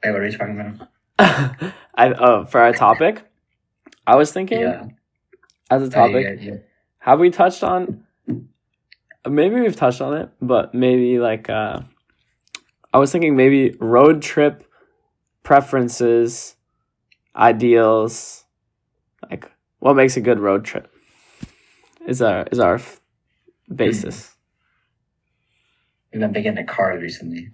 Wait, what are you talking about? For our topic, I was thinking Yeah. as a topic, have we touched on? Maybe we've touched on it, but maybe like I was thinking maybe road trip preferences, ideals, like what makes a good road trip is our basis. We've been big into cars recently.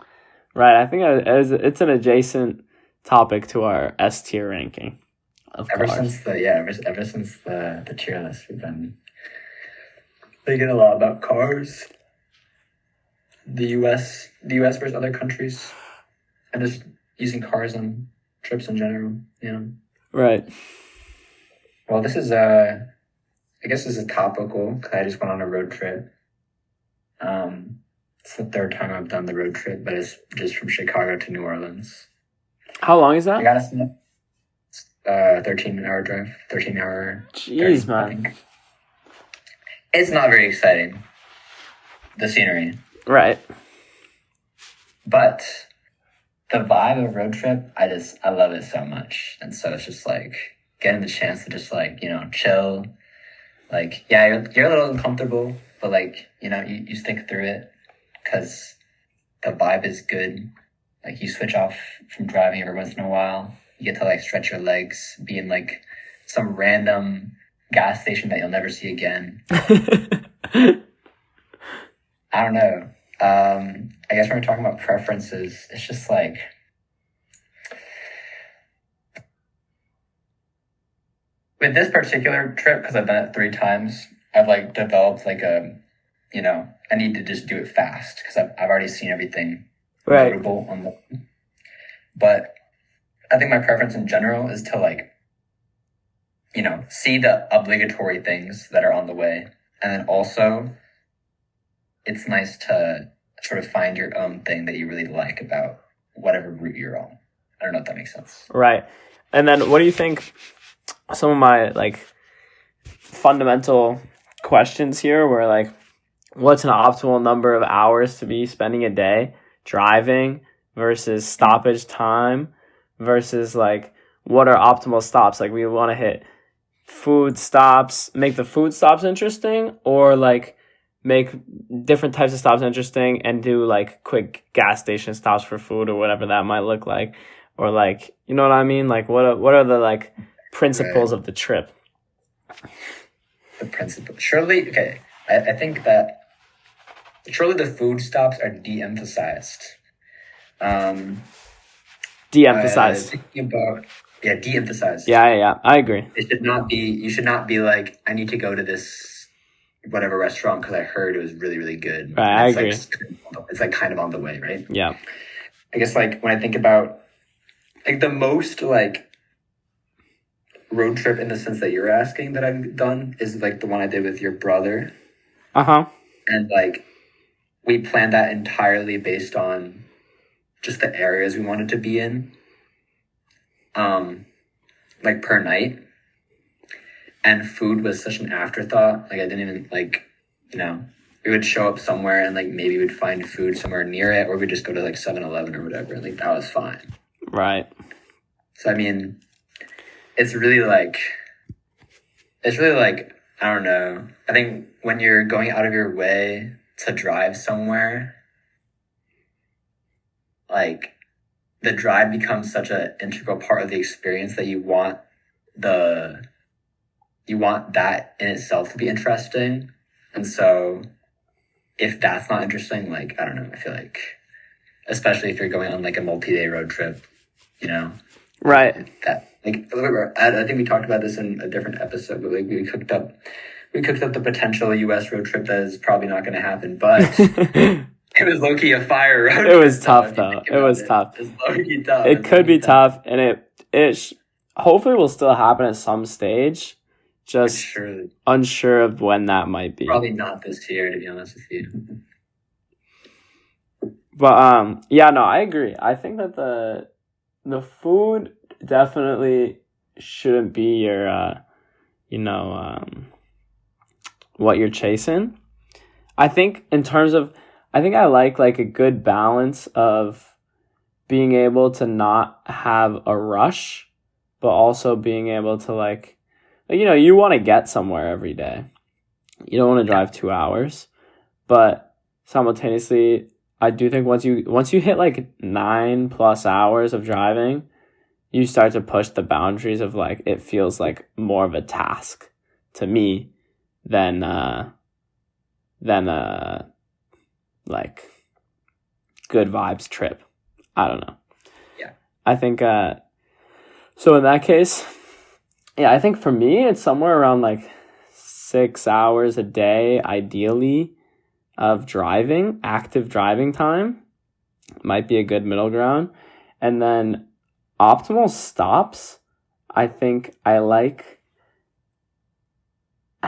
Right. I think it's an adjacent topic to our S tier ranking of Ever cars. since the tier list, we've been thinking a lot about cars. The US versus other countries, and just using cars on trips in general. Right. Well, this is I guess this is topical because I just went on a road trip. It's the third time I've done the road trip, but it's just from Chicago to New Orleans. How long is that? I got a 13-hour drive. 13-hour. Jeez, 30, man. I think. It's not very exciting, the scenery. Right. But the vibe of a road trip, I love it so much. And so it's just like getting the chance to just like, chill. Like, yeah, you're a little uncomfortable, but like, you stick through it because the vibe is good. Like you switch off from driving every once in a while. You get to like stretch your legs, be in like some random gas station that you'll never see again. I don't know. I guess when we're talking about preferences, it's just like with this particular trip, because I've done it 3 times, I've like developed like I need to just do it fast because I've already seen everything notable on the. But I think my preference in general is to like, see the obligatory things that are on the way, and then also it's nice to sort of find your own thing that you really like about whatever route you're on. I don't know if that makes sense. Right. And then what do you think some of my like fundamental questions here were like, what's an optimal number of hours to be spending a day driving versus stoppage time versus like what are optimal stops? Like we want to hit food stops, make the food stops interesting, or like make different types of stops interesting and do like quick gas station stops for food or whatever that might look like, or like, you know what I mean? Like what are the like principles of the trip? The principle, surely, okay. I think that surely the food stops are de-emphasized. De-emphasized. De-emphasized. Yeah, I agree. It should not be. You should not be like, I need to go to this whatever restaurant because I heard it was really, really good. Right, I agree. It's like kind of on the way, right? Yeah. I guess like when I think about like the most like road trip in the sense that you're asking that I've done is like the one I did with your brother. And like we planned that entirely based on just the areas we wanted to be in. Like per night. And food was such an afterthought. Like I didn't even like, we would show up somewhere and like maybe we'd find food somewhere near it, or we'd just go to like 7-Eleven or whatever, and like that was fine. Right. So I mean, it's really like I don't know. I think when you're going out of your way to drive somewhere, like the drive becomes such an integral part of the experience that you want that in itself to be interesting. And so if that's not interesting, like, I don't know, I feel like, especially if you're going on like a multi-day road trip, right. That like, I think we talked about this in a different episode, but like we cooked up the potential US road trip that is probably not going to happen, but it was low-key a fire road trip. It was tough though. It was tough. It was low-key tough. It could be tough, and it hopefully will still happen at some stage. Just unsure of when that might be. Probably not this year, to be honest with you. But yeah, no, I agree. I think that the food definitely shouldn't be your what you're chasing. I think in terms of, I think I like a good balance of being able to not have a rush, but also being able to you want to get somewhere every day. You don't want to drive 2 hours, but simultaneously, I do think once you hit like 9+ hours of driving, you start to push the boundaries of like, it feels like more of a task to me than like good vibes trip. I don't know. Yeah. I think so in that case, yeah, I think for me it's somewhere around like 6 hours a day ideally of driving, active driving time might be a good middle ground. And then optimal stops, I think I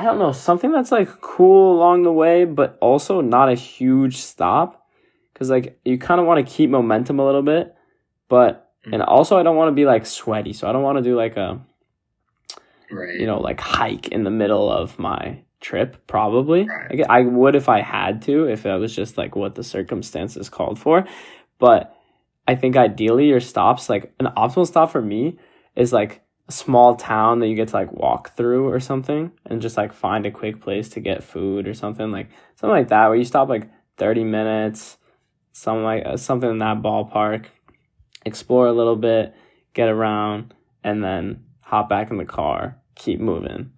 don't know, something that's like cool along the way, but also not a huge stop. Because like you kind of want to keep momentum a little bit, but and also I don't want to be like sweaty, so I don't want to do like a like hike in the middle of my trip. Probably I would if I had to, if that was just like what the circumstances called for. But I think ideally your stops, like an optimal stop for me is like a small town that you get to like walk through or something, and just like find a quick place to get food or something like that, where you stop like 30 minutes, something in that ballpark, explore a little bit, get around, and then hop back in the car, keep moving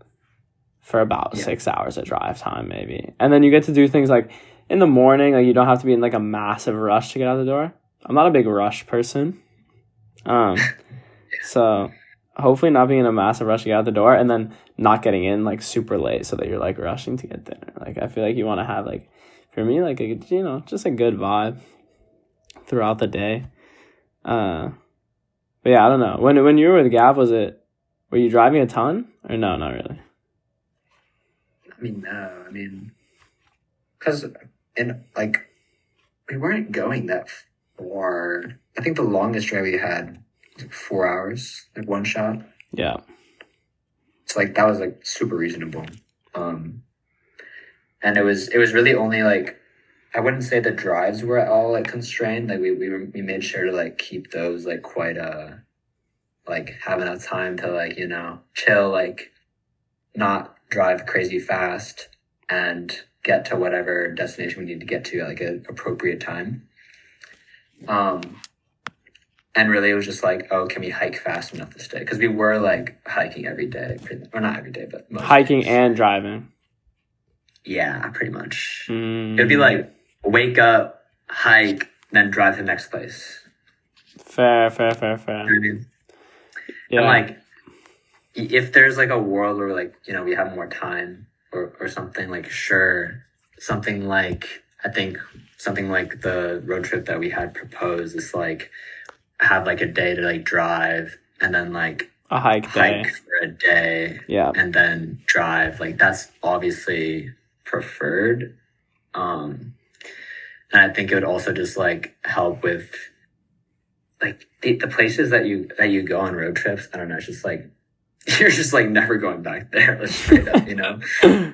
for about 6 hours of drive time maybe. And then you get to do things like in the morning, like you don't have to be in like a massive rush to get out the door. I'm not a big rush person. So hopefully not being in a massive rush to get out the door, and then not getting in like super late so that you're like rushing to get dinner. Like I feel like you want to have like, for me, like just a good vibe throughout the day. But yeah, I don't know. When you were with Gav, were you driving a ton or no? Not really. No. Because we weren't going that far. I think the longest drive we had was like 4 hours, like one shot. Yeah. So like that was like super reasonable. And it was really only like, I wouldn't say the drives were at all like constrained. Like we made sure to like keep those like quite like have enough time to like, chill, like not drive crazy fast and get to whatever destination we need to get to at like an appropriate time. And really it was just like, oh, can we hike fast enough this day? Because we were like hiking every day, or not every day, but most hiking days. And driving. Yeah, pretty much. It'd be like wake up, hike, then drive to the next place. Fair. You know what I mean? Yeah. And like, if there's like a world where like, we have more time or something, like sure, something like, I think something like the road trip that we had proposed is like, have like a day to like drive and then like a hike for a day. Yeah. And then drive. Like that's obviously preferred. And I think it would also just like help with like the places that you go on road trips. I don't know. It's just like, you're just like never going back there. Let's straight up, like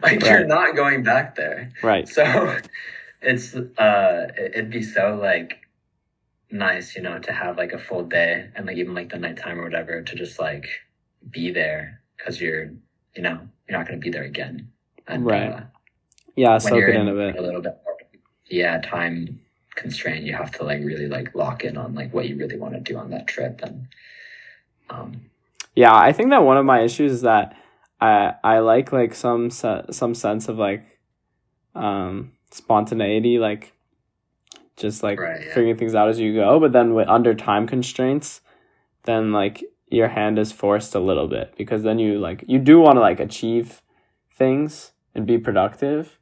right. You're not going back there. Right. So it's, it'd be so like nice, to have like a full day and like even like the nighttime or whatever to just like be there, because you're not going to be there again. And, right. Yeah. Soak it in a bit. A little bit more, time constraint, you have to like really like lock in on like what you really want to do on that trip. And yeah, I think that one of my issues is that I like some sense of like spontaneity, like just like figuring things out as you go, but then under time constraints, then like your hand is forced a little bit, because then you do want to like achieve things and be productive,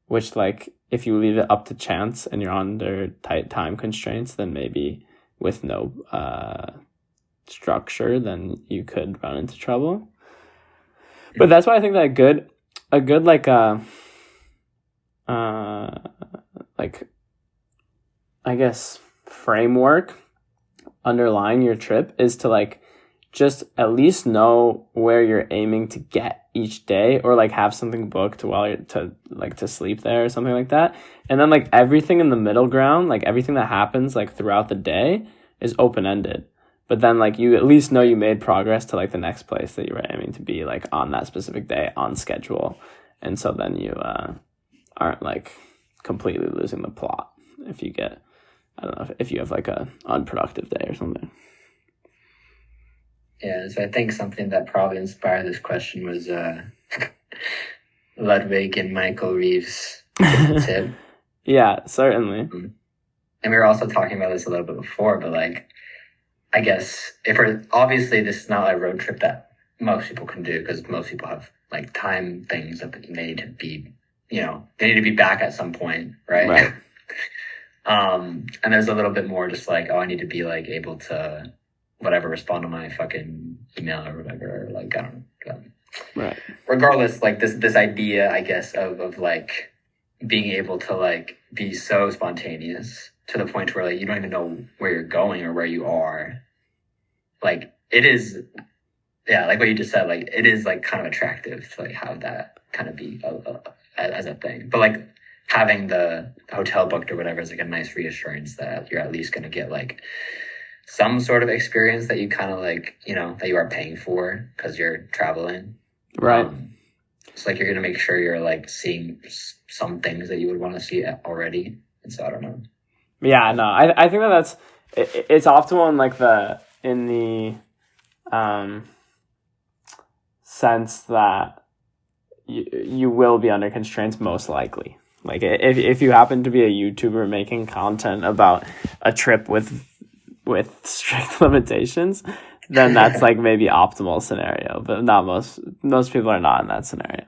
which like if you leave it up to chance and you're under tight time constraints, then maybe with no structure, then you could run into trouble. But that's why I think that a good like I guess framework underlying your trip is to like just at least know where you're aiming to get each day, or like have something booked while you're to sleep there or something like that. And then like everything in the middle ground, like everything that happens like throughout the day is open-ended. But then like you at least know you made progress to like the next place that you were aiming to be like on that specific day on schedule. And so then you aren't like completely losing the plot if you get, I don't know, if you have like a unproductive day or something. Yeah, so I think something that probably inspired this question was Ludwig and Michael Reeves' tip. Yeah, certainly. And we were also talking about this a little bit before, but like, I guess obviously this is not a road trip that most people can do, because most people have like time things that they need to be, they need to be back at some point, right? Right. And there's a little bit more just like, I need to be like able to whatever, respond to my fucking email or whatever, or like, I don't know. Right. Regardless, like this idea, I guess, of like being able to like be so spontaneous to the point where like you don't even know where you're going or where you are. Like it is, yeah, like what you just said, like it is like kind of attractive to like have that kind of be as a thing. But like having the hotel booked or whatever is like a nice reassurance that you're at least going to get like some sort of experience that you kind of like, that you are paying for because you're traveling. Right. It's like you're going to make sure you're like seeing some things that you would want to see already. And so I don't know. Yeah, no, I think it's optimal in the sense that you will be under constraints most likely. Like if you happen to be a YouTuber making content about a trip with strict limitations, then that's like maybe optimal scenario, but not most people are not in that scenario.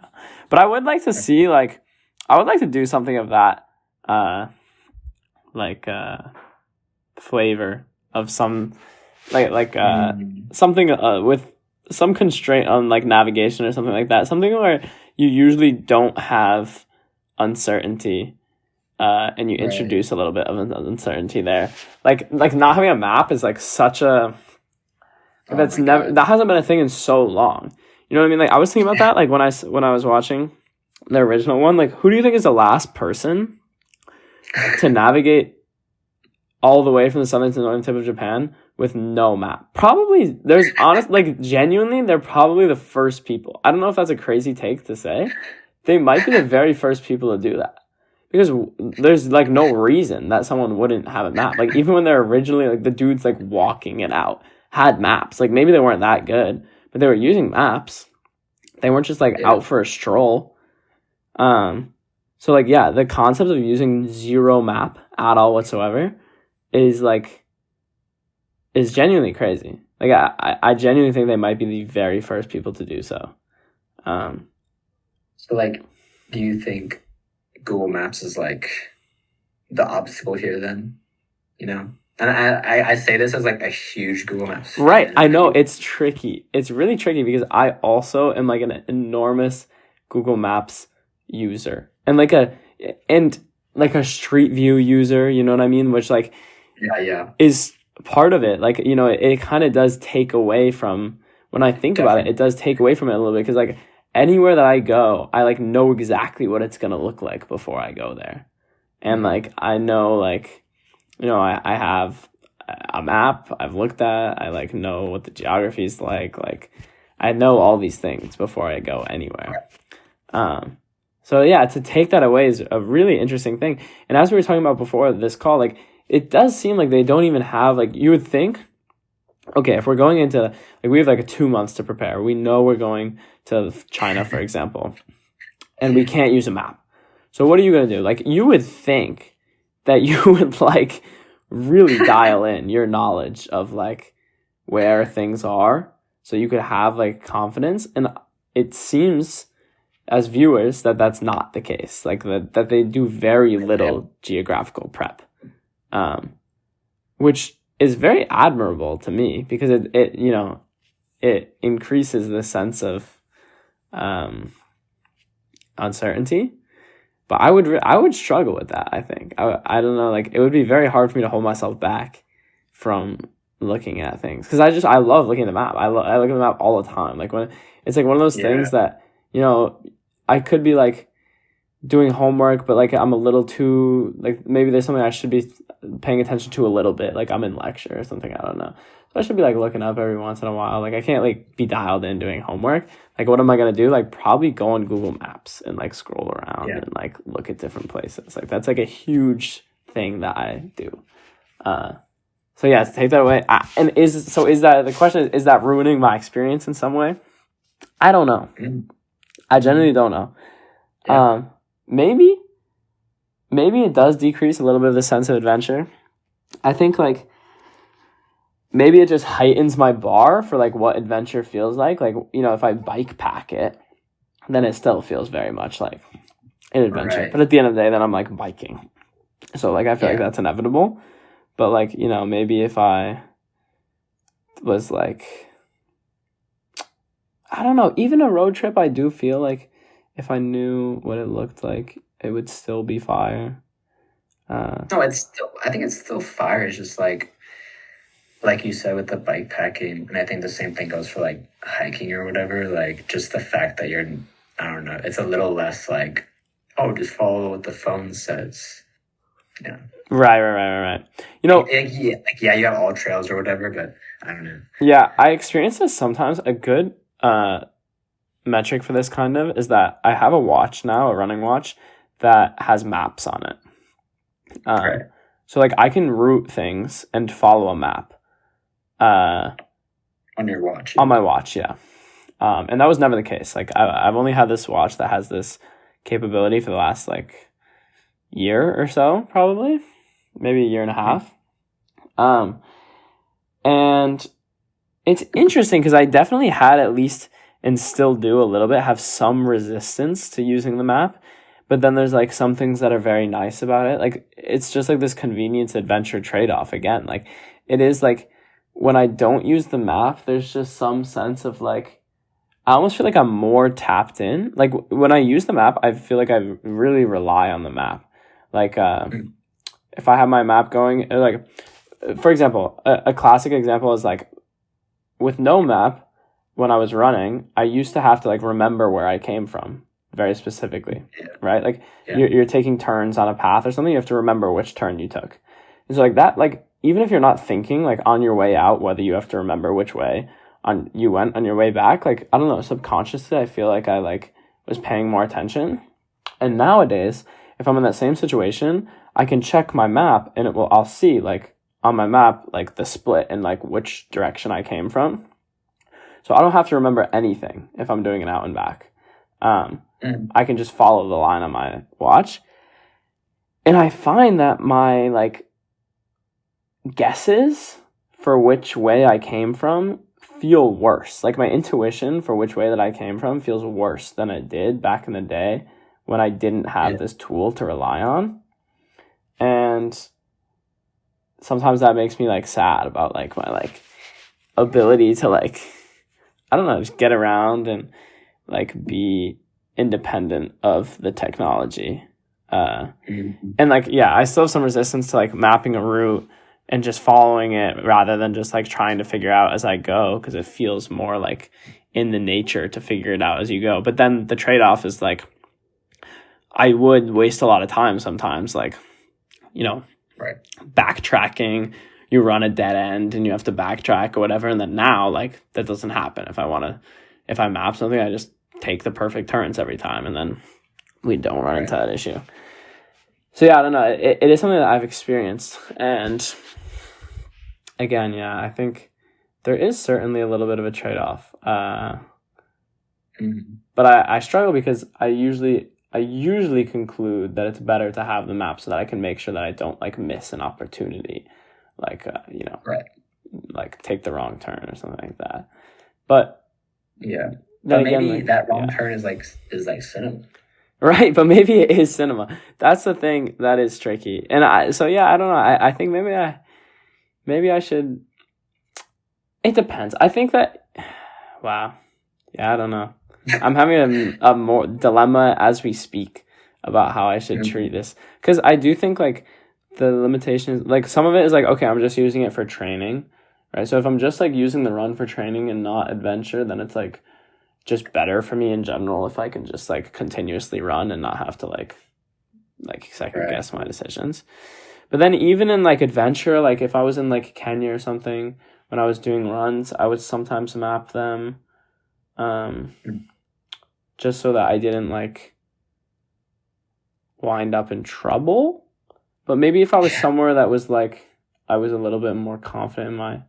But I would like to see I would like to do something of that flavor of some something with some constraint on like navigation or something like that, something where you usually don't have uncertainty. And you introduce a little bit of uncertainty there. Like not having a map is like such a that hasn't been a thing in so long. You know what I mean? Like I was thinking about that like when I was watching the original one. Like who do you think is the last person to navigate all the way from the southern to northern tip of Japan with no map? Probably genuinely, they're probably the first people. I don't know if that's a crazy take to say. They might be the very first people to do that. Because there's like no reason that someone wouldn't have a map. Like even when they're originally like the dudes like walking it out had maps. Like maybe they weren't that good, but they were using maps. They weren't just like out for a stroll. So like yeah, the concept of using zero map at all whatsoever is genuinely crazy. Like I genuinely think they might be the very first people to do so. So like, do you think Google Maps is like the obstacle here then, and I say this as like a huge Google Maps fan. Right. I know it's tricky. It's really tricky because I also am like an enormous Google Maps user and like a Street View user, you know what I mean? Which like is part of it. Like, it kind of does take away from when I think about it, it does take away from it a little bit because like anywhere that I go, I like know exactly what it's going to look like before I go there. And like, I know like, I have a map I've looked at. I like know what the geography is like I know all these things before I go anywhere. So yeah, to take that away is a really interesting thing. And as we were talking about before this call, like it does seem like they don't even have like, you would think, okay, if we're going into like we have like 2 months to prepare. We know we're going to China, for example, and we can't use a map. So what are you going to do? Like you would think that you would like really dial in your knowledge of like where things are so you could have like confidence. And it seems as viewers that that's not the case. Like that they do very little geographical prep, which is very admirable to me because it increases the sense of uncertainty. But I would struggle with that. I think I don't know. Like it would be very hard for me to hold myself back from looking at things, because I love looking at the map. I look at the map all the time. Like when it's like one of those things that, you know, I could be like doing homework, but like I'm a little too, like maybe there's something I should be paying attention to a little bit. Like I'm in lecture or something. I don't know. So I should be like looking up every once in a while. Like I can't like be dialed in doing homework. Like what am I gonna do? Like probably go on Google Maps and like scroll around and like look at different places. Like that's like a huge thing that I do. So yeah, take that away. And is that the question? Is that ruining my experience in some way? I don't know. I genuinely don't know. Yeah. Maybe it does decrease a little bit of the sense of adventure. I think like maybe it just heightens my bar for like what adventure feels like. Like, you know, if I bike pack it, then it still feels very much like an adventure. Right. But at the end of the day, then I'm like biking. So like I feel like that's inevitable. But like, you know, maybe if I was like, I don't know, even a road trip, I do feel like if I knew what it looked like, it would still be fire. No, I think it's still fire. It's just like you said with the bike packing, and I think the same thing goes for like hiking or whatever. Like just the fact that I don't know, it's a little less like, oh, just follow what the phone says. Yeah. Right. You know, you have all trails or whatever, but I don't know. Yeah, I experience this sometimes. A good metric for this kind of is that I have a watch now, a running watch, that has maps on it. Right. So like I can route things and follow a map. On your watch. On my watch, yeah. And that was never the case. Like I've only had this watch that has this capability for the last like year or so, probably. Maybe a year and a half. And it's interesting because I definitely had at least, and still do a little bit, have some resistance to using the map. But then there's like some things that are very nice about it. Like it's just like this convenience adventure trade-off again. Like it is like when I don't use the map, there's just some sense of like, I almost feel like I'm more tapped in. Like when I use the map, I feel like I really rely on the map. Like, if I have my map going, like, for example, a classic example is like with no map, when I was running, I used to have to like remember where I came from very specifically, right? Like you're taking turns on a path or something, you have to remember which turn you took. And so like that, like, even if you're not thinking like on your way out, whether you have to remember which way you went on your way back, like, I don't know, subconsciously, I feel like I like was paying more attention. And nowadays, if I'm in that same situation, I can check my map and I'll see like on my map, like the split and like which direction I came from. So I don't have to remember anything if I'm doing it out and back. I can just follow the line on my watch. And I find that my like guesses for which way I came from feel worse. Like my intuition for which way that I came from feels worse than it did back in the day when I didn't have this tool to rely on. And sometimes that makes me like sad about like my like ability to like, I don't know, just get around and like be independent of the technology. And like, yeah, I still have some resistance to like mapping a route and just following it rather than just like trying to figure out as I go, because it feels more like in the nature to figure it out as you go. But then the trade-off is like, I would waste a lot of time sometimes, like, you know, backtracking. You run a dead end and you have to backtrack or whatever. And then now, like, that doesn't happen. If I map something, I just take the perfect turns every time, and then we don't run into that issue. So yeah, I don't know. It is something that I've experienced. And again, yeah, I think there is certainly a little bit of a trade-off. But I struggle because I usually conclude that it's better to have the map so that I can make sure that I don't like miss an opportunity, like you know, like take the wrong turn or something like that. But yeah, but maybe again, like, that wrong turn is like cinema. Right, but maybe it is cinema. That's the thing that is tricky. And I don't know. I think maybe I should. It depends. I think that. Wow. Yeah, I don't know. I'm having a more dilemma as we speak about how I should treat this, because I do think like the limitations, like some of it is like, okay, I'm just using it for training, right? So if I'm just like using the run for training and not adventure, then it's like just better for me in general if I can just like continuously run and not have to like second Right. guess my decisions. But then even in like adventure, like if I was in like Kenya or something, when I was doing runs, I would sometimes map them, just so that I didn't like wind up in trouble. But maybe if I was somewhere that was like I was a little bit more confident in my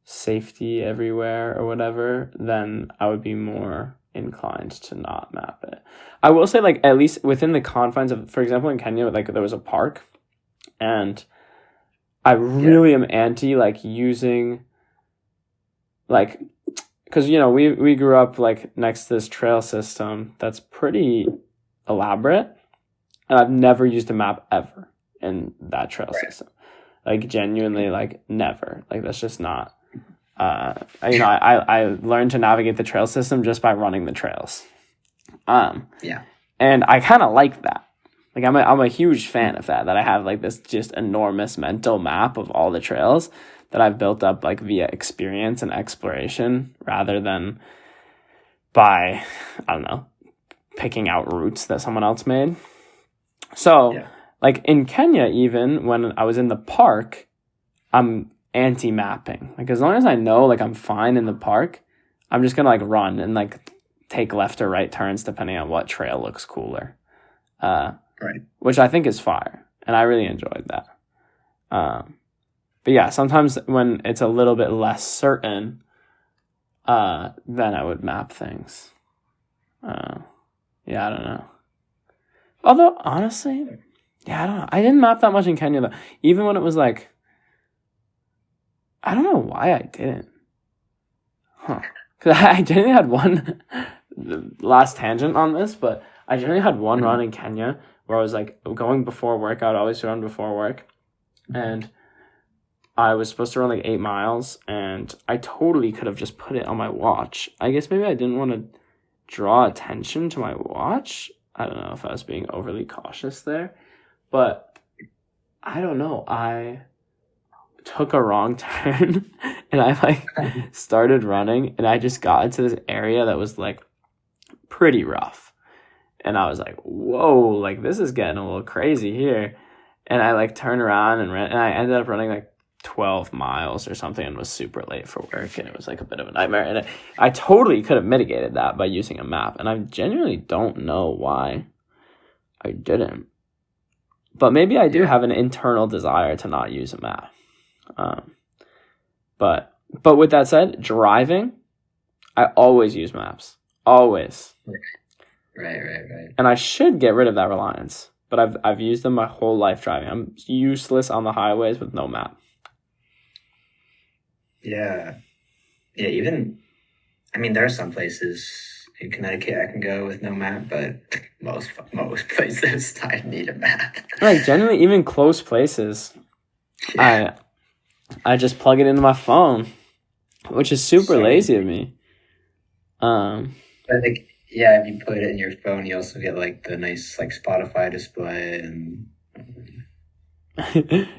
safety everywhere or whatever, then I would be more inclined to not map it. I will say, like, at least within the confines of, for example, in Kenya, like there was a park, and I really am anti like using like, because you know we grew up like next to this trail system that's pretty elaborate, and I've never used a map ever in that trail system, like genuinely, like never, like that's just not. I learned to navigate the trail system just by running the trails. And I kind of like that. Like I'm a huge fan of that I have like this just enormous mental map of all the trails that I've built up like via experience and exploration rather than by, I don't know, picking out routes that someone else made. So like in Kenya, even when I was in the park, I'm anti-mapping. Like as long as I know like I'm fine in the park, I'm just gonna like run and like take left or right turns depending on what trail looks cooler. Which I think is fire, and I really enjoyed that. But yeah, sometimes when it's a little bit less certain, then I would map things. Yeah, I don't know. Although honestly, yeah, I don't know. I didn't map that much in Kenya though. Even when it was like, I don't know why I didn't. Because I generally had one, last tangent on this, but I generally had one run in Kenya where I was like going before work. I would always run before work. And I was supposed to run like 8 miles, and I totally could have just put it on my watch. I guess maybe I didn't want to draw attention to my watch. I don't know if I was being overly cautious there, but I don't know. I took a wrong turn and I like started running, and I just got into this area that was like pretty rough, and I was like, whoa, like this is getting a little crazy here. And I like turned around and ran, and I ended up running like 12 miles or something and was super late for work, and it was like a bit of a nightmare. And I totally could have mitigated that by using a map, and I genuinely don't know why I didn't. But maybe I do have an internal desire to not use a map. But with that said, driving, I always use maps. Always. Right. And I should get rid of that reliance. But I've used them my whole life driving. I'm useless on the highways with no map. Yeah, even, I mean, there are some places in Connecticut I can go with no map, but most places I need a map. Like, generally, even close places, I just plug it into my phone, which is super lazy of me. I think, yeah, if you put it in your phone, you also get like the nice like Spotify display and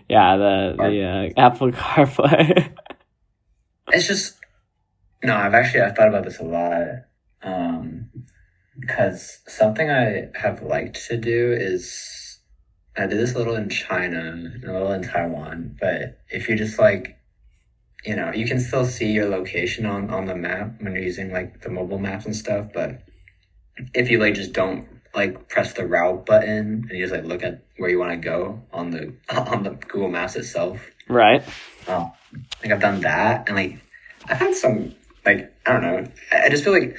yeah, the Apple CarPlay. It's just, no, I've thought about this a lot, because something I have liked to do is, I did this a little in China and a little in Taiwan, but if you just like, you know, you can still see your location on the map when you're using like the mobile maps and stuff, but if you like just don't like press the route button and you just like look at where you want to go on the Google Maps itself. Right. Like I've done that, and like I've had some, like, I don't know, I just feel like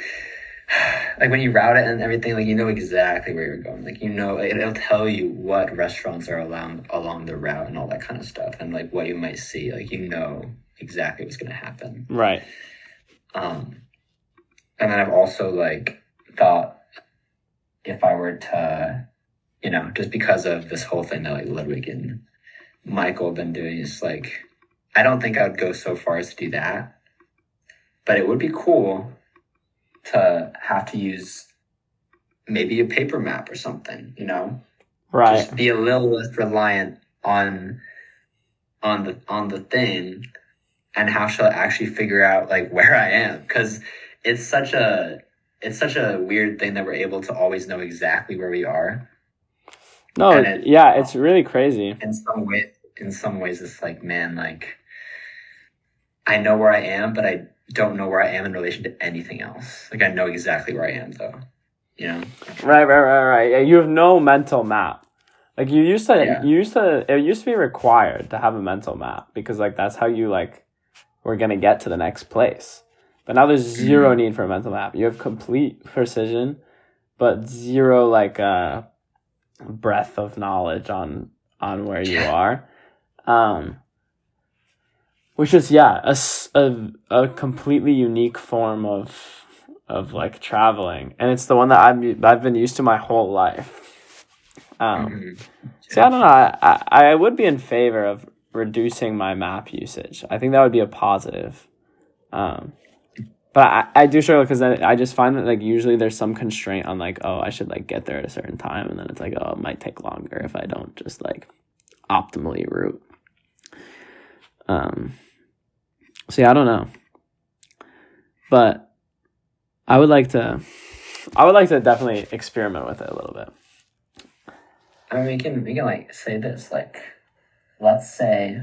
when you route it and everything, like you know exactly where you're going. Like, you know, like, it'll tell you what restaurants are along the route and all that kind of stuff, and like what you might see. Like, you know exactly what's going to happen. Right. And then I've also like thought, if I were to, you know, just because of this whole thing that like Ludwig and Michael have been doing, is like, I don't think I would go so far as to do that, but it would be cool to have to use maybe a paper map or something, you know? Right. Just be a little less reliant on the thing, and how she'll actually figure out like where I am, because it's such a weird thing that we're able to always know exactly where we are. No, And it's really crazy. in some ways, it's like, man, like I know where I am, but I don't know where I am in relation to anything else. Like I know exactly where I am, though. You know? Right. Yeah, you have no mental map. Like it used to be required to have a mental map because like that's how you like were gonna get to the next place. But now there's zero need for a mental map. You have complete precision, but zero like breadth of knowledge on where you are. Which is a completely unique form of like traveling, and it's the one that I've been used to my whole life. So I don't know. I would be in favor of reducing my map usage. I think that would be a positive. But I do struggle because I just find that like usually there's some constraint on like, oh, I should like get there at a certain time, and then it's like, oh, it might take longer if I don't just like optimally route. So yeah, I don't know, but I would like to definitely experiment with it a little bit. I mean, we can like say this, like, let's say,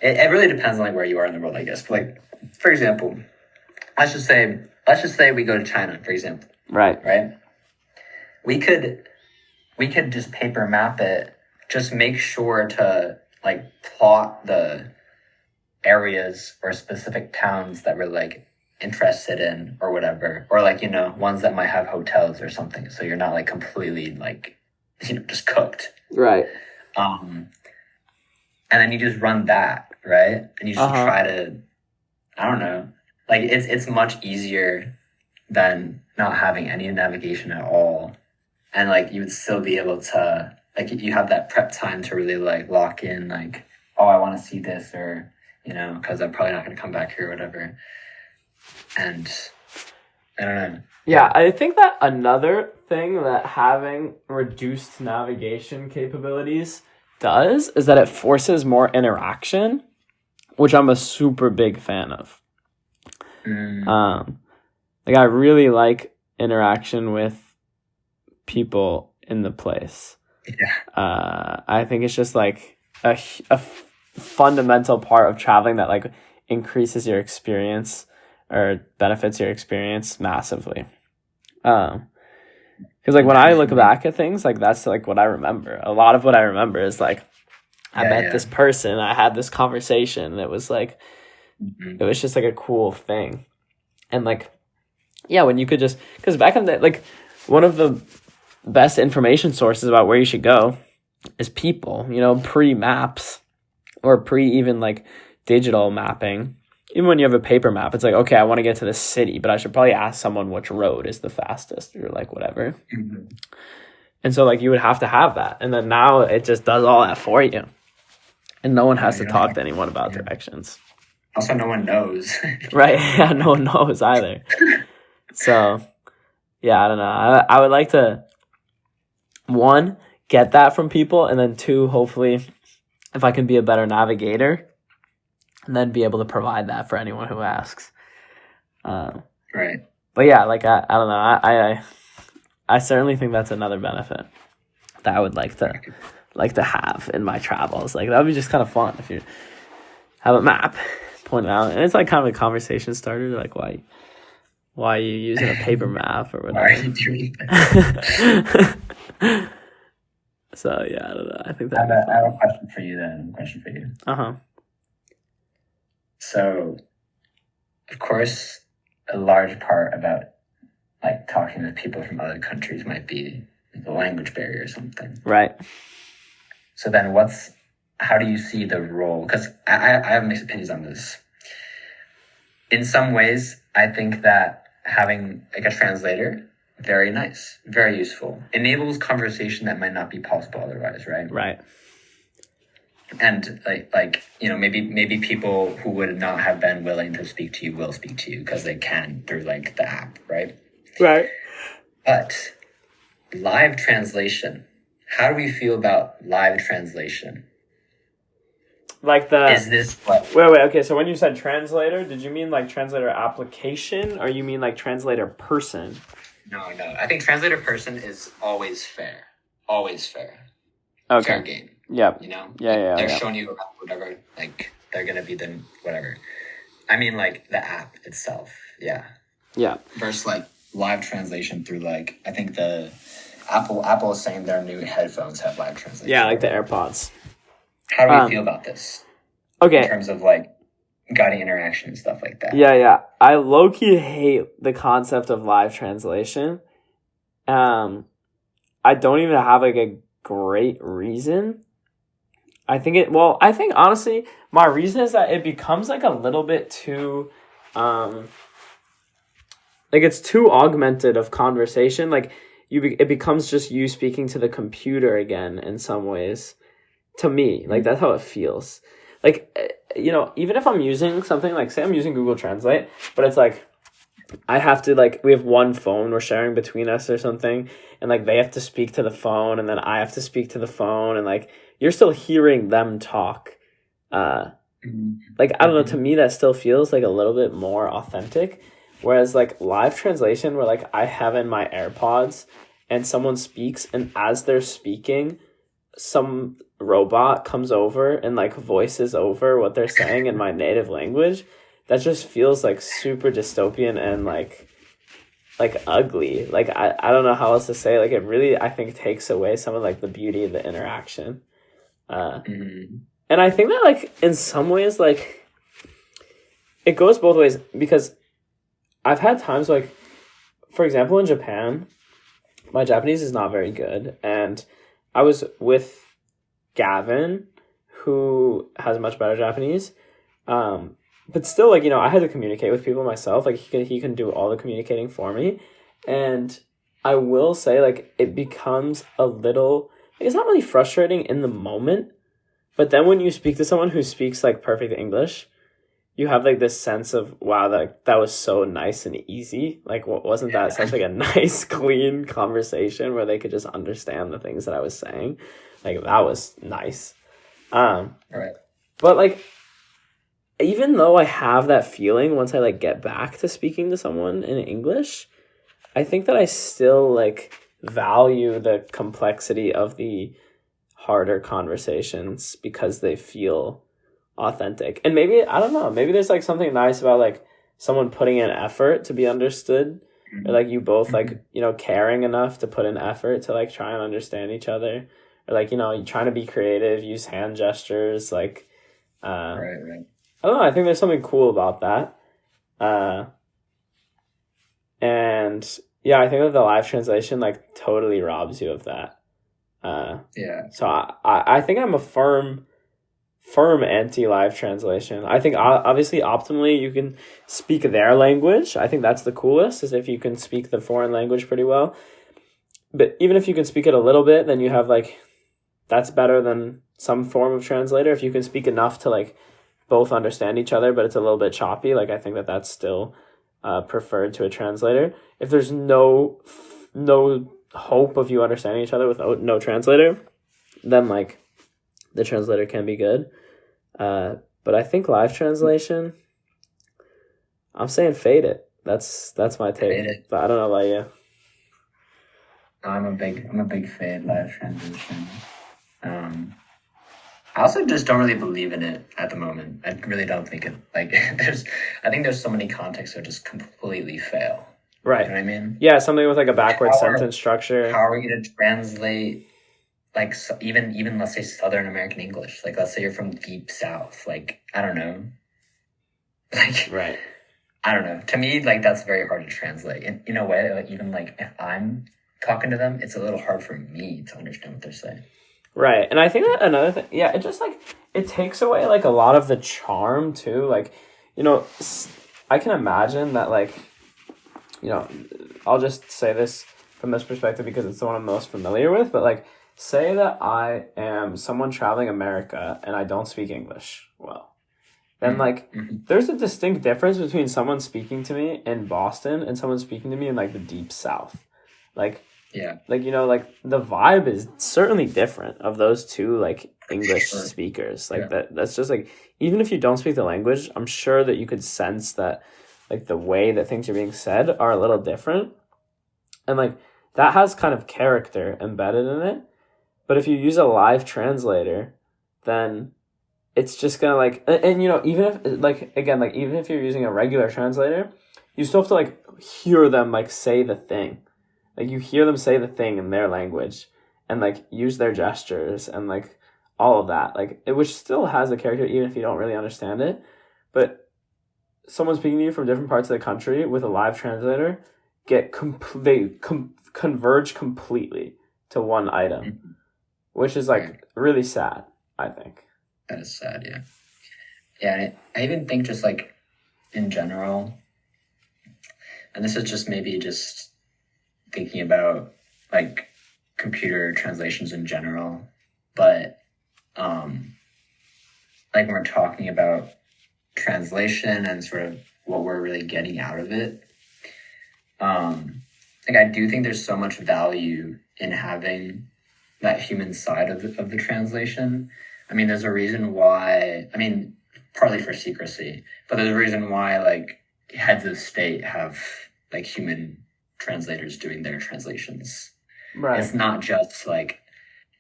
it really depends on like where you are in the world, I guess. But like, for example, let's just say we go to China, for example. Right. We could just paper map it, just make sure to like plot the areas or specific towns that we're like interested in or whatever, or like, you know, ones that might have hotels or something, so you're not like completely like, you know, just cooked. Right. And then you just run that, right? And you just try to, I don't know, like it's much easier than not having any navigation at all. And like you would still be able to, like, you have that prep time to really like lock in, like, oh, I want to see this, or, you know, because I'm probably not going to come back here or whatever. And I don't know. Yeah, I think that another thing that having reduced navigation capabilities does is that it forces more interaction, which I'm a super big fan of. Like I really like interaction with people in the place. Yeah. I think it's just like a fundamental part of traveling that like increases your experience or benefits your experience massively. Because like when I look back at things, like that's like what I remember. A lot of what I remember is like I met this person, I had this conversation, and it was like it was just like a cool thing. And like when you could just, because back in the day, like one of the best information sources about where you should go is people, you know, pre-maps or pre even like digital mapping. Even when you have a paper map, it's like, okay, I want to get to this city, but I should probably ask someone which road is the fastest or like whatever. And so like you would have to have that. And then now it just does all that for you. And no one has to talk to anyone about directions. Also, no one knows. Right. Yeah, no one knows either. So, yeah, I don't know. I would like to, one, get that from people, and then two, hopefully, if I can be a better navigator, and then be able to provide that for anyone who asks. Right. But yeah, like I don't know. I certainly think that's another benefit that I would like to have in my travels. Like that would be just kind of fun if you have a map pointed out, and it's like kind of a conversation starter. Like why are you using a paper map or whatever? Why are you doing that? So yeah, I don't know. I think that. I have a question for you then. So, of course, a large part about like talking to people from other countries might be the language barrier or something. Right. So then how do you see the role? Because I have mixed opinions on this. In some ways, I think that having like a translator, very nice, very useful. Enables conversation that might not be possible otherwise, right? Right. And like you know, maybe people who would not have been willing to speak to you will speak to you because they can through like the app, right? Right. But live translation, how do we feel about live translation? Like the Is this what? wait. Okay, so when you said translator, did you mean like translator application, or you mean like translator person? No. I think translator person is always fair. Always fair. Okay. Fair game. Yep. You know? Yeah. They're showing you around whatever. Like, they're going to be the whatever. I mean, like, the app itself. Yeah. Yeah. Versus, like, live translation through, like, I think the Apple is saying their new headphones have live translation. Yeah, like the AirPods. How do you feel about this? Okay. In terms of, like, guiding interaction and stuff like that. Yeah. I low-key hate the concept of live translation. I don't even have like a great reason. I think honestly, my reason is that it becomes like a little bit too, like it's too augmented of conversation. Like it becomes just you speaking to the computer again in some ways. To me, like that's how it feels. Like, even if I'm using something like, say I'm using Google Translate, but it's like, I have to like, we have one phone we're sharing between us or something, and like they have to speak to the phone, and then I have to speak to the phone, and like you're still hearing them talk. Like, I don't know, to me that still feels like a little bit more authentic. Whereas like live translation where like I have in my AirPods and someone speaks, and as they're speaking, some robot comes over and like voices over what they're saying in my native language, that just feels like super dystopian and like ugly. Like I don't know how else to say. Like it really, I think, takes away some of like the beauty of the interaction. And I think that like in some ways like it goes both ways, because I've had times like, for example, in Japan, my Japanese is not very good, and I was with Gavin, who has much better Japanese, but still, like, I had to communicate with people myself. Like, he can do all the communicating for me, and I will say, like, it becomes a little, like, it's not really frustrating in the moment, but then when you speak to someone who speaks, like, perfect English, you have, like, this sense of, wow, that was so nice and easy. Like, wasn't that such, like, a nice, clean conversation where they could just understand the things that I was saying? Like, that was nice. Right. But, like, even though I have that feeling once I, like, get back to speaking to someone in English, I think that I still, like, value the complexity of the harder conversations because they feel authentic. And maybe, I don't know, maybe there's like something nice about like someone putting in effort to be understood, or like you both like, caring enough to put in effort to like try and understand each other, or like, you trying to be creative, use hand gestures, like right. I don't know, I think there's something cool about that. And yeah, I think that the live translation like totally robs you of that. So I think I'm a firm anti-live translation. I think obviously optimally you can speak their language. I think that's the coolest, is if you can speak the foreign language pretty well. But even if you can speak it a little bit, then you have like, that's better than some form of translator. If you can speak enough to like both understand each other, but it's a little bit choppy, like I think that that's still preferred to a translator. If there's no hope of you understanding each other without no translator, then like the translator can be good. But I think live translation, I'm saying fade it. That's my take. But I don't know about you. I'm a big fade live translation. I also just don't really believe in it at the moment. I really don't think it, like, I think there's so many contexts that just completely fail. Right. You know what I mean? Yeah, something with like a backwards sentence structure. How are we going to translate, like, even let's say Southern American English? Like, let's say you're from deep South. Like, I don't know. Like, right. I don't know. To me, like, that's very hard to translate. In a way, like, even like if I'm talking to them, it's a little hard for me to understand what they're saying. Right. And I think that another thing, yeah, it just like, it takes away like a lot of the charm too. Like, I can imagine that like, I'll just say this from this perspective because it's the one I'm most familiar with, but like, say that I am someone traveling America and I don't speak English well. Then like, there's a distinct difference between someone speaking to me in Boston and someone speaking to me in like the deep South. Like, yeah, like, like the vibe is certainly different of those two like English Sure. speakers. Like Yeah. that's just like, even if you don't speak the language, I'm sure that you could sense that like the way that things are being said are a little different. And like that has kind of character embedded in it. But if you use a live translator, then it's just gonna like, and you know, even if like, again, like even if you're using a regular translator, you still have to like hear them like say the thing. Like you hear them say the thing in their language and like use their gestures and like all of that. Like it, which still has a character even if you don't really understand it. But someone speaking to you from different parts of the country with a live translator converge completely to one item, Mhm. which is Right. like really sad, I think. That is sad. Yeah. Yeah. And I even think just like in general, and this is just maybe just thinking about like computer translations in general, but like when we're talking about translation and sort of what we're really getting out of it, like I do think there's so much value in having that human side of the translation. I mean, there's a reason why, I mean, partly for secrecy, but there's a reason why like heads of state have like human translators doing their translations. Right. It's not just like,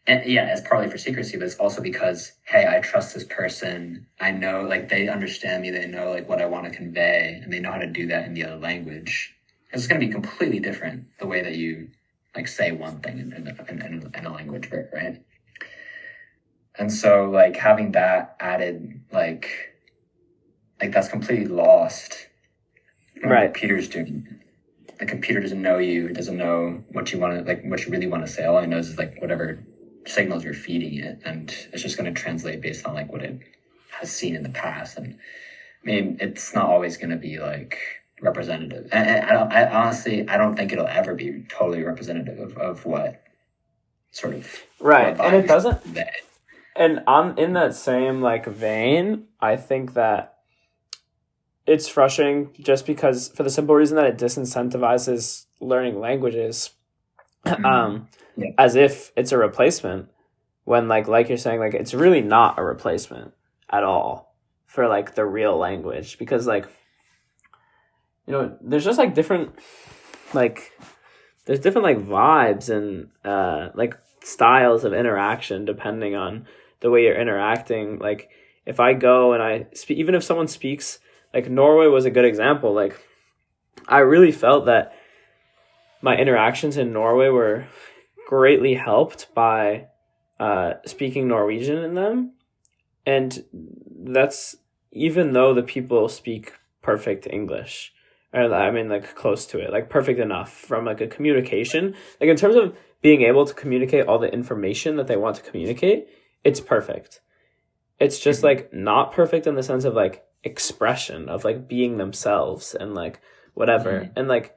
and yeah, it's partly for secrecy, but it's also because, hey, I trust this person. I know, like, they understand me. They know, like, what I want to convey, and they know how to do that in the other language. It's going to be completely different the way that you, like, say one thing in a language, right? And so, like, having that added, like that's completely lost when Right. the computer's doing it. The computer doesn't know you. It doesn't know what you want to, like, what you really want to say. All it knows is, like, whatever signals you're feeding it, and it's just going to translate based on like what it has seen in the past. And I mean, it's not always going to be like representative, and I honestly don't think it'll ever be totally representative of what sort of Right. what And it vibe doesn't, convey. and on in that same like vein, I think that it's frustrating just because for the simple reason that it disincentivizes learning languages Yeah. as if it's a replacement when like you're saying, like it's really not a replacement at all for like the real language, because like, you know, there's just like different like there's different like vibes and like styles of interaction depending on the way you're interacting. Like if I go and I speak, even if someone speaks, like Norway was a good example. Like I really felt that my interactions in Norway were greatly helped by speaking Norwegian in them. And that's even though the people speak perfect English. Or I mean like close to it, like perfect enough from like a communication. Like in terms of being able to communicate all the information that they want to communicate, it's perfect. It's just like not perfect in the sense of like expression of like being themselves and like whatever. And like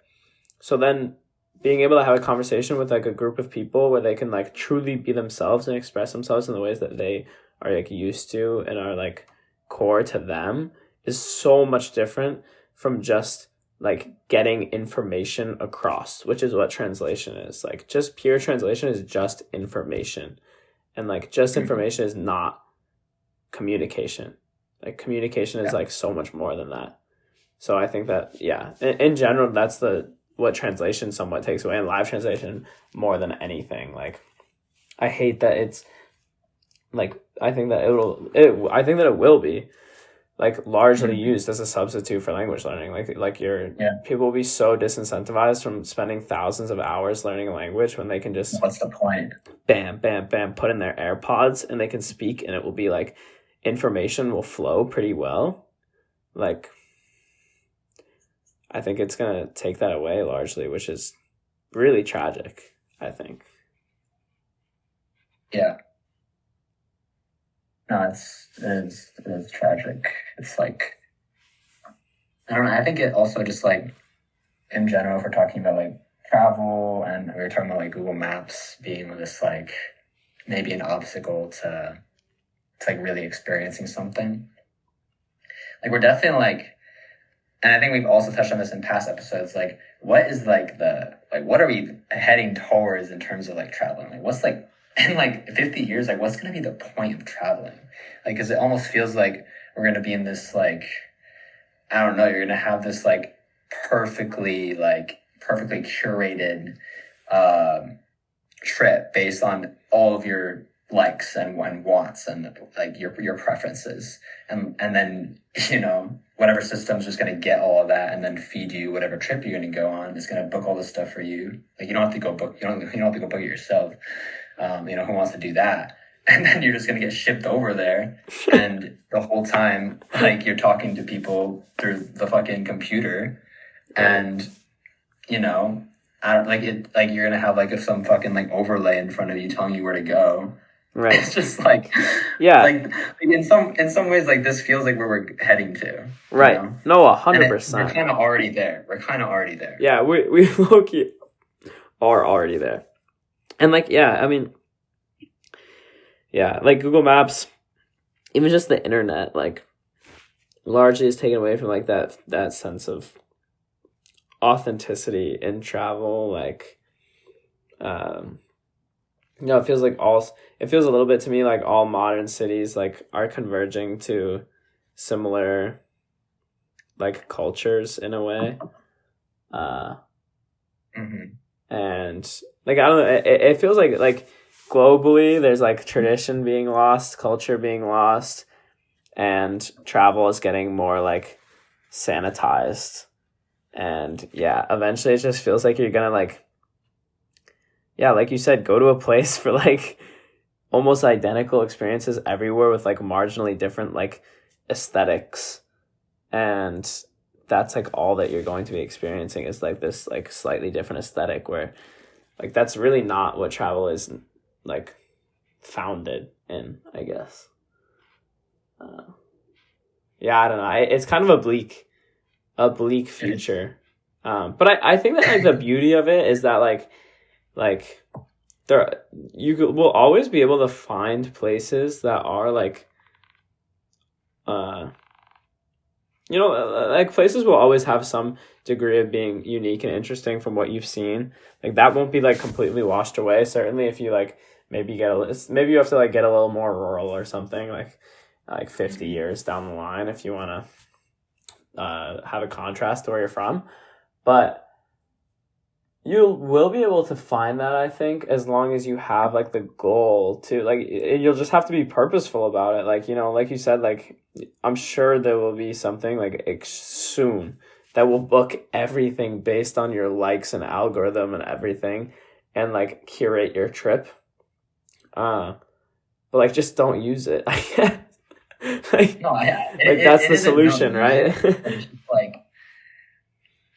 so then being able to have a conversation with like a group of people where they can like truly be themselves and express themselves in the ways that they are like used to and are like core to them is so much different from just like getting information across, which is what translation is. Like just pure translation is just information, and like just information is not communication. Like communication is like so much more than that. So I think that in general that's what translation somewhat takes away, and live translation more than anything. Like I hate that it's like I think that it will be like largely used as a substitute for language learning. Like people will be so disincentivized from spending thousands of hours learning a language when they can just What's the point? Bam, bam, bam, put in their AirPods and they can speak, and it will be like information will flow pretty well. Like I think it's gonna take that away largely, which is really tragic, I think. Yeah. No, it's tragic. It's like, I don't know. I think it also just like in general, if we're talking about like travel and we were talking about like Google Maps being this like maybe an obstacle to like really experiencing something. Like we're definitely like, and I think we've also touched on this in past episodes, like what is like what are we heading towards in terms of like traveling? Like what's like in like 50 years, like what's going to be the point of traveling? Like, because it almost feels like we're going to be in this like, I don't know, you're going to have this like perfectly curated um trip based on all of your likes and wants and like your preferences, and then whatever system's just going to get all of that and then feed you whatever trip you're going to go on. It's going to book all this stuff for you. Like you don't have to go book, you don't have to go book it yourself. Who wants to do that? And then you're just going to get shipped over there, and the whole time like you're talking to people through the fucking computer, and I don't like it. Like you're gonna have like some fucking like overlay in front of you telling you where to go. Right. It's just like, yeah. Like in some ways, like this feels like where we're heading to. Right. No, 100%. We're kind of already there. Yeah, we low-key are already there, and like I mean, like Google Maps, even just the internet, like largely is taken away from like that sense of authenticity in travel. Like it feels like it feels a little bit to me like all modern cities like are converging to similar like cultures in a way. And like I don't know, it feels like globally there's like tradition being lost, culture being lost, and travel is getting more like sanitized. And eventually it just feels like you're gonna like you said, go to a place for like almost identical experiences everywhere with like marginally different like aesthetics, and that's like all that you're going to be experiencing is like this like slightly different aesthetic, where like that's really not what travel is like founded in, I guess. I don't know, it's kind of a bleak future. But I think that like the beauty of it is that like there will always be able to find places that are like like places will always have some degree of being unique and interesting from what you've seen. Like that won't be like completely washed away. Certainly if you like maybe you have to like get a little more rural or something like 50 years down the line if you want to have a contrast to where you're from. But you will be able to find that, I think, as long as you have like the goal to like, you'll just have to be purposeful about it. Like, like you said, like I'm sure there will be something like soon that will book everything based on your likes and algorithm and everything, and like curate your trip. But like just don't use it. I guess. That's the solution, right? It's just like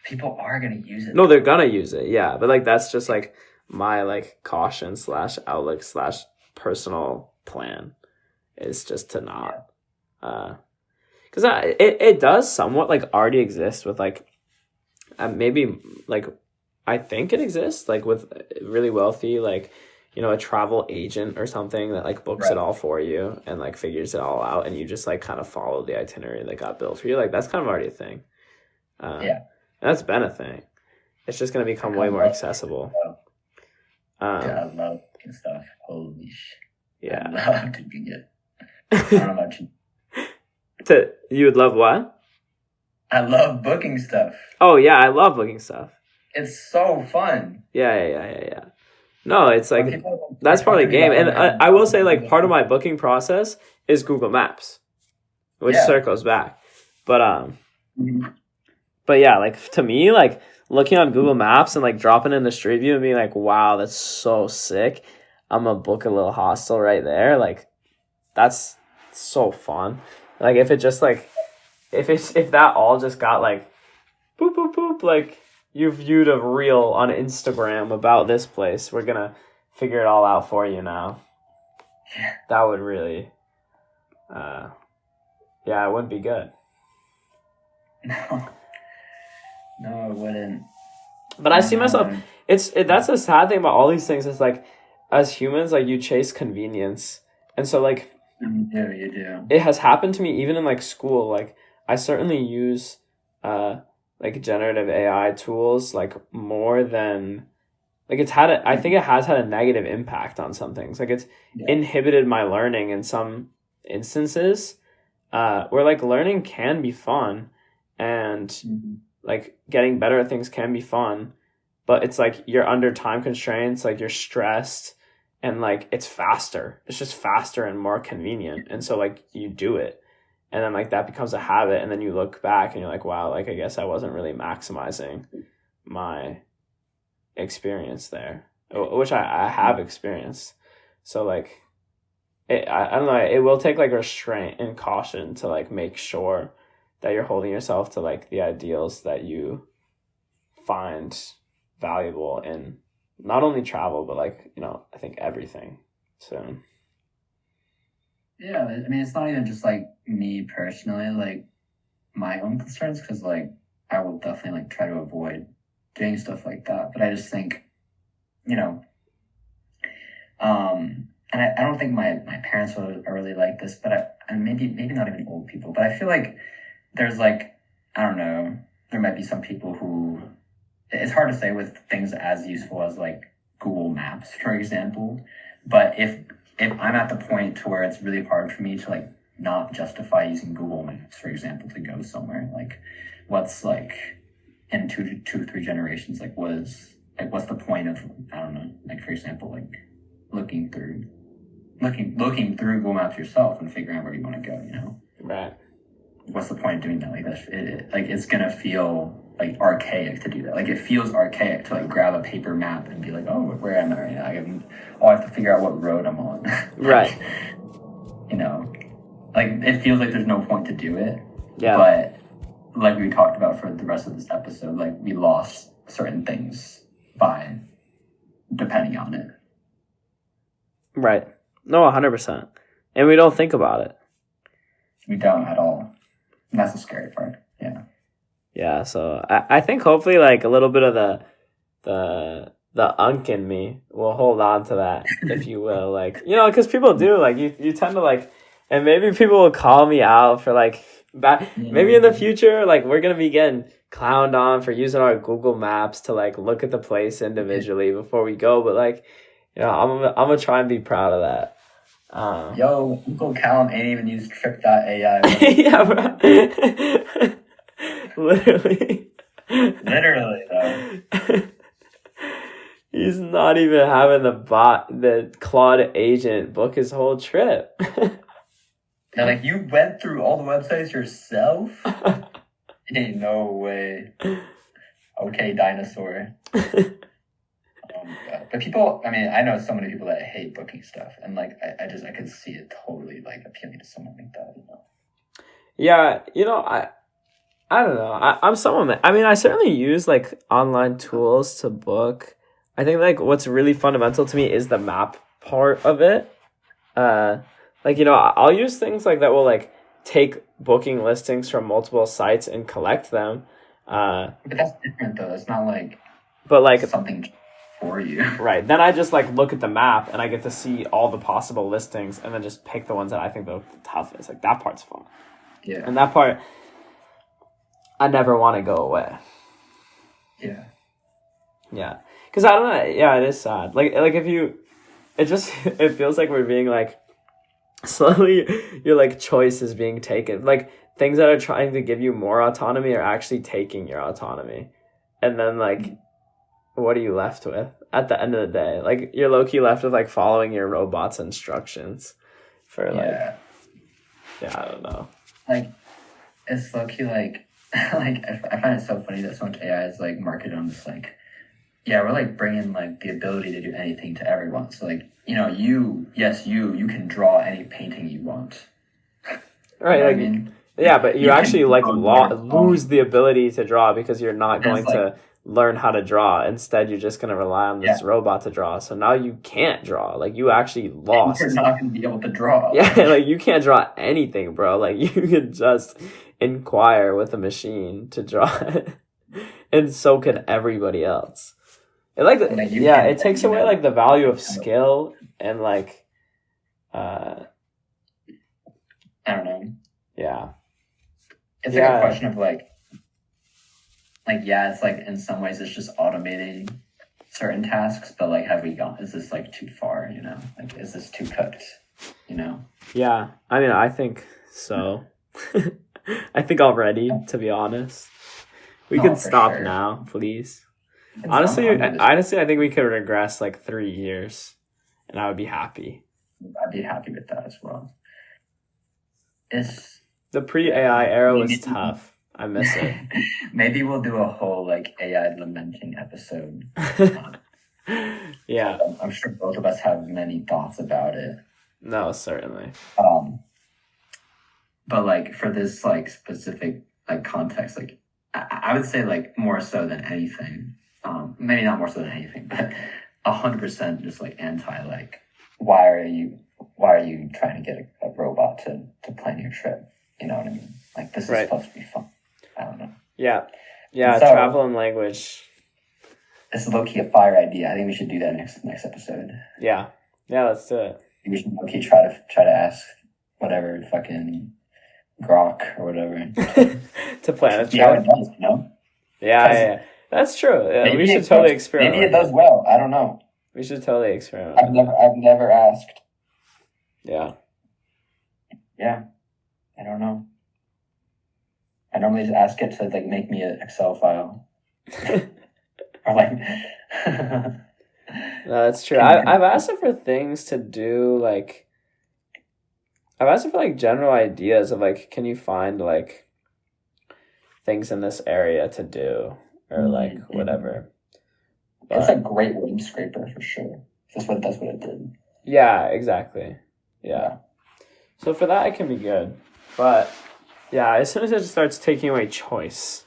people are gonna use it. No, they're gonna use it, yeah. But like that's just like my like caution / outlook / personal plan is just to not, because it does somewhat like already exist with like maybe like I think it exists like with really wealthy like a travel agent or something that like books it all for you and like figures it all out, and you just like kind of follow the itinerary that got built for you. Like that's kind of already a thing. And that's been a thing. It's just going to become way more accessible. I love booking stuff. Holy shit. Yeah. I love doing it. I don't know about you. You would love what? I love booking stuff. Oh, yeah. I love booking stuff. It's so fun. Yeah. No, it's like, that's part of the game. And I will say, like, part of my booking process is Google Maps, which circles back. But yeah, like, to me, like, looking on Google Maps and, like, dropping in the Street View and being like, wow, that's so sick. I'm going to book a little hostel right there. Like, that's so fun. Like, if it just, like, if that all just got, like, boop, boop, boop, like, you viewed a reel on Instagram about this place. We're going to figure it all out for you now. That would really, it wouldn't be good. No, it wouldn't. But I see myself, that's the sad thing about all these things is like, as humans, like you chase convenience. And so like, you do. It has happened to me even in like school. Like I certainly use, like generative AI tools like more than like I think it has had a negative impact on some things. Like it's Yeah. inhibited my learning in some instances, where like learning can be fun, and Mhm. like getting better at things can be fun, but it's like you're under time constraints, like you're stressed, and like it's faster. It's just faster and more convenient, and so like you do it, and then like that becomes a habit, and then you look back and you're like, wow, like I guess I wasn't really maximizing my experience there, which I have experienced. So like I don't know, it will take like restraint and caution to like make sure that you're holding yourself to like the ideals that you find valuable in not only travel but like, you know, I think everything. So Yeah, I mean, it's not even just like me personally, like my own concerns, because like I will definitely like try to avoid doing stuff like that. But I just think, you know, and I don't think my parents are really like this, but and maybe not even old people, but I feel like there's like, I don't know, there might be some people who, it's hard to say with things as useful as like Google Maps, for example. But if I'm at the point to where it's really hard for me to like not justify using Google Maps, for example, to go somewhere, like what's like in two to three generations, like what's the point of, I don't know, like for example, like looking through Google Maps yourself and figuring out where you want to go, you know? right. What's the point of doing that? Like like it's gonna feel like archaic to do that. Like it feels archaic to like grab a paper map and be like, oh, where am I right now? I have to figure out what road I'm on. Right. You know, like it feels like there's no point to do it. Yeah. But like we talked about for the rest of this episode, like we lost certain things by depending on it. Right. No, 100%. And we don't think about it. We don't at all. And that's the scary part. Yeah. Yeah, so I think hopefully like a little bit of the unk in me will hold on to that, if you will. Like, you know, because people do, like, you tend to like, and maybe people will call me out for like, maybe in the future, like, we're going to be getting clowned on for using our Google Maps to like look at the place individually before we go. But like, you know, I'm gonna try and be proud of that. Yo, Uncle Callum ain't even used Trip.ai. Yeah, bro. Literally. Literally, though. He's not even having the Claude agent book his whole trip. Now, like, you went through all the websites yourself? Ain't no way. Okay, dinosaur. But people, I mean, I know so many people that hate booking stuff, and like, I could see it totally like appealing to someone like that, you know? Yeah, you know, I don't know. I'm someone. I mean, I certainly use like online tools to book. I think like what's really fundamental to me is the map part of it. Like, you know, I'll use things like that will like take booking listings from multiple sites and collect them. But that's different though. It's not like, but like something for you. Right. Then I just like look at the map and I get to see all the possible listings and then just pick the ones that I think the toughest. Like that part's fun. Yeah. And that part, I never want to go away. Yeah. Yeah. Because I don't know. Yeah, it is sad. Like if you, it feels like we're being like, slowly your like choice is being taken. Like things that are trying to give you more autonomy are actually taking your autonomy. And then like, what are you left with at the end of the day? Like you're low-key left with like following your robot's instructions for like, yeah, I don't know. Like it's low-key like, like I find it so funny that so much AI is like marketed on this like, yeah, we're like bringing like the ability to do anything to everyone. So like, you know, you can draw any painting you want. Right. You know like, what I mean? Yeah, but you actually like lose own. the ability to draw because you're not And going it's like, to learn how to draw. Instead, you're just going to rely on this robot to draw. So now you can't draw. Like you actually lost. you're not going to be able to draw. Yeah, like you can't draw anything, bro. Like you can just inquire with a machine to draw it. And so can everybody else. It like it takes away like the value of skill and like I don't know. Yeah. It's like a question of like yeah, it's like in some ways it's just automating certain tasks, but like, have we gone? Is this like too far? You know, like, is this too cooked? You know. Yeah, I mean, I think so. I think already, to be honest. We No, can for stop sure. now, please. It's- Honestly, I'm honestly, I think we could regress like 3 years, and I would be happy. I'd be happy with that as well. It's The pre-AI era was Maybe- tough. I miss it. Maybe we'll do a whole like AI lamenting episode. Yeah, I'm sure both of us have many thoughts about it. no, certainly. But like for this like specific like context, like I would say like more so than anything, maybe not more so than anything, but 100% just like anti like why are you trying to get a robot to plan your trip? You know what I mean? Like this is Right. supposed to be fun. I don't know. Yeah, So- travel and language. This is low key a fire idea. I think we should do that next episode. Yeah, let's do it. We should low key try to ask whatever fucking Grok or whatever. To plan a See how trip. it does, you know? Yeah. That's true. Yeah, we Maybe should it totally does- experiment. Maybe it does well. I don't know. We should totally experiment. I've never asked. Yeah. Yeah, I don't know. I normally just ask it to like make me an Excel file or like. No, that's true. I've asked it for things to do, like, I've asked it for like general ideas of like, can you find like things in this area to do or like Mhm. whatever. It's But a great web scraper for sure. That's what it did. yeah, exactly. Yeah. So for that, it can be good. But yeah, as soon as it starts taking away choice,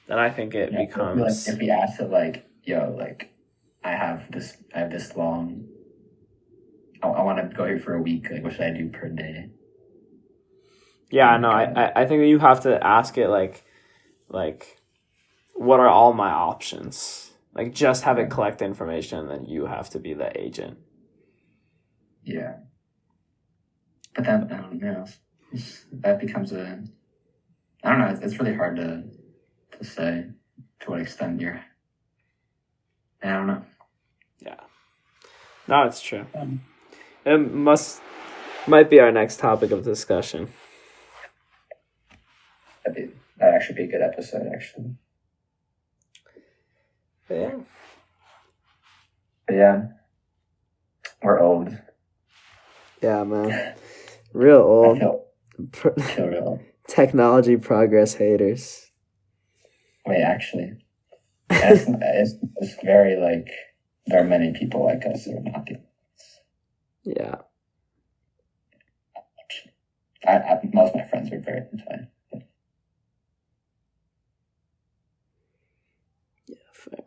then I think it Yeah, I feel like becomes. if we asked it like, yo, like I have this long. I want to go here for a week. Like, what should I do per day? Yeah, no, I think that you have to ask it like, what are all my options? Like, just have it collect information, and then you have to be the agent. Yeah. But then, that becomes I don't know, it's really hard to say to what extent you're, I don't know. No, it's true. It might be our next topic of discussion. That'd actually be a good episode, actually. Yeah. But yeah, we're old. Yeah, man. Real I old. feel real old. Technology progress haters. Wait, actually, it's very like, there are many people like us who are not the Yeah. most of my friends are very into it. Fair.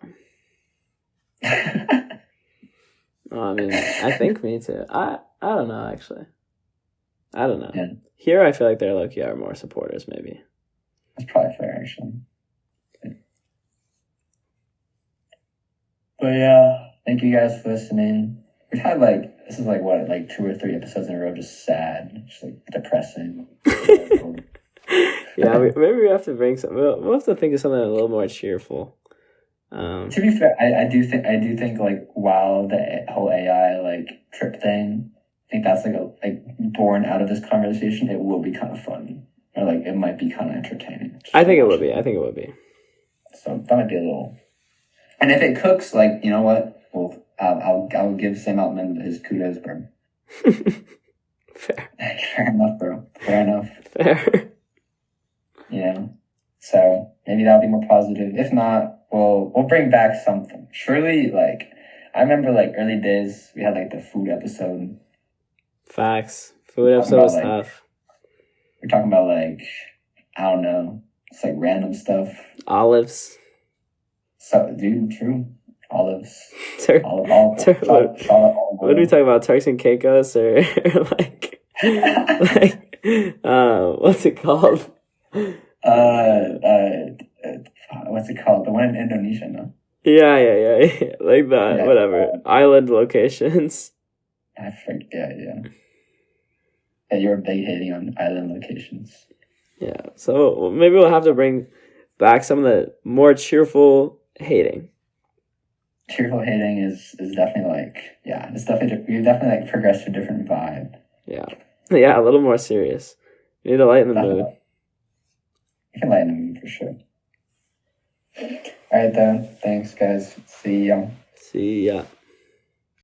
I mean, I think me too. I don't know, actually. I don't know. Yeah. Here, I feel like they're low-key are more supporters, maybe. That's probably fair, actually. But yeah, thank you guys for listening. We've had this is like 2 or 3 episodes in a row, just sad, just like depressing. Yeah, maybe we have to bring some. We'll have to think of something a little more cheerful. To be fair, I do think like while the whole AI like trip thing, I think that's like born out of this conversation, it will be kind of fun, or like it might be kind of entertaining. I think it would be. So that might be a little. And if it cooks, like, you know what? Well, I'll give Sam Altman his kudos, bro. Fair. Fair enough, bro. Fair enough. Fair. Yeah. So maybe that'll be more positive. If not, we'll bring back something. Surely, like, I remember like early days we had like the food episode. Facts. Food episode was tough. We're talking about like, I don't know, it's like random stuff. Olives. So, dude, true. Olives. What are we talking about? Turks and Caicos or like what's it called? What's it called? The one in Indonesia, no? Yeah. Like that. Yeah. Whatever. Island locations. I forget. Yeah. Yeah, you're big hating on island locations. Yeah. So maybe we'll have to bring back some of the more cheerful hating. Tearful hating is definitely like, yeah, it's definitely, we've definitely like progressed to a different vibe. Yeah. Yeah, a little more serious. You need to lighten the mood. Definitely. You can lighten the mood for sure. All right, though. Thanks, guys. See ya. See ya.